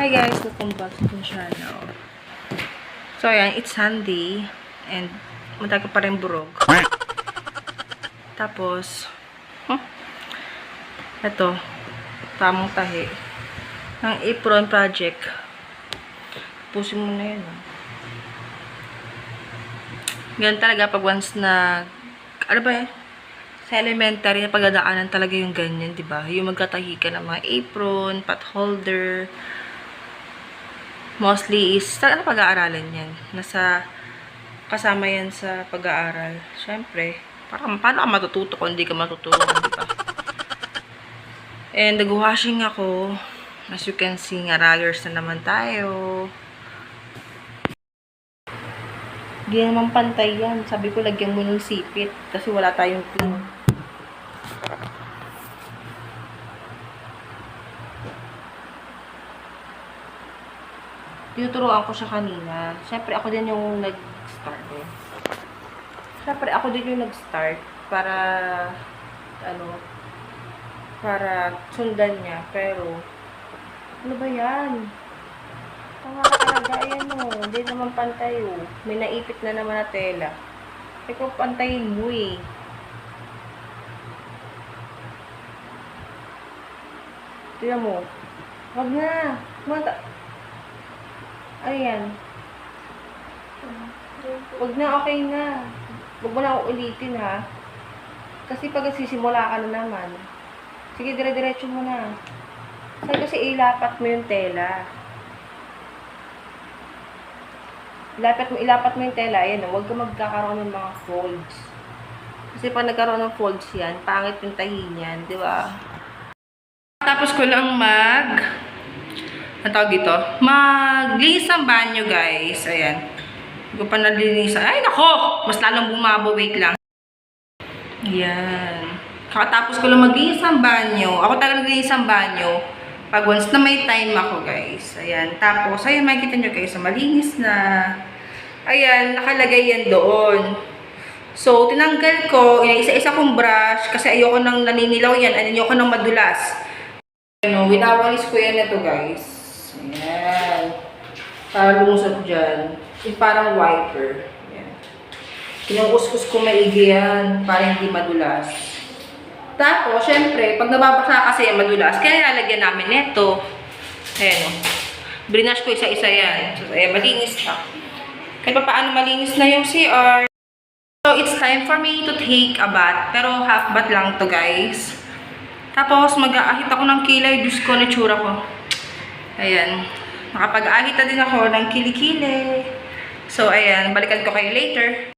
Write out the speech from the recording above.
Hi guys, welcome back to my channel. So ayan, it's Sunday and matagal pa rin burog. Tapos ito, tamang tahi ang apron project. Pusin mo na yun. Ganun talaga pag once na ano ba yan? Sa elementary na pagdadaanan talaga yung ganyan, di ba? Yung magkatahi ka ng mga apron, pot holder. Mostly is, saan na pag-aaralan yan? Kasama yan sa pag-aaral. Siyempre, parang, paano ka matututo kung hindi ka matuturuan, di ba? And, nag-washing ako. As you can see, ngaragers na naman tayo. Hindi naman pantay yan. Sabi ko, lagyan mo ng sipit. Kasi wala tayong clean. Tinuturuan ko siya kanina. Siyempre, ako din yung nag-start eh. Siyempre, ako din yung nag-start para, para sundan niya. Pero, ano ba yan? Tama ka talaga. Ayan o. Hindi naman pantay o. May naipit na naman na tela. Ikaw pantayin mo eh. Tignan mo. Wag na. Ayan. Wag na, okay na. Wag mo na uulitin ha. Kasi pag sisimula ka na naman. Sige, dire-diretso mo na. Kasi ilapat mo yung tela. Ilapat mo yung tela. Ayan, huwag ka magkakaroon ng mga folds. Kasi pag nagkaroon ng folds yan, pangit yung tahi niyan, di ba? Tapos ko lang ang tawag dito, maglinis ng banyo, guys. Ayan. Hindi ko pa nalinisan. Ay, nako! Mas lalong bumabo. Wait lang. Ayan. Kakatapos ko lang maglinis ng banyo. Ako talaga naglinis ng banyo. Pag once na may time ako, guys. Ayan. Tapos, ayan, makikita nyo, guys. Malinis na. Ayan, nakalagay yan doon. So, tinanggal ko. Isa-isa kong brush. Kasi ayoko nang naninilaw yan. Ayoko nang madulas. Winawalis ko yan ito, guys. Ayan. Para lumusot dyan. Yung parang wiper. Ayan. Kinukuskus ko maigi yan para hindi madulas. Tapos, syempre, pag nababasa kasi yung madulas, kaya nilalagyan namin nito. Ayan o. Brinash ko isa-isa yan. So, ayan, malinis na. Kahit pa paano malinis na yung CR. So, it's time for me to take a bath. Pero half bath lang to, guys. Tapos, mag-aahit ako ng kilay. Diyos ko, nitsura ko. Ayan. Nakapag-ahit na din ako ng kilikili. So, ayan. Balikan ko kayo later.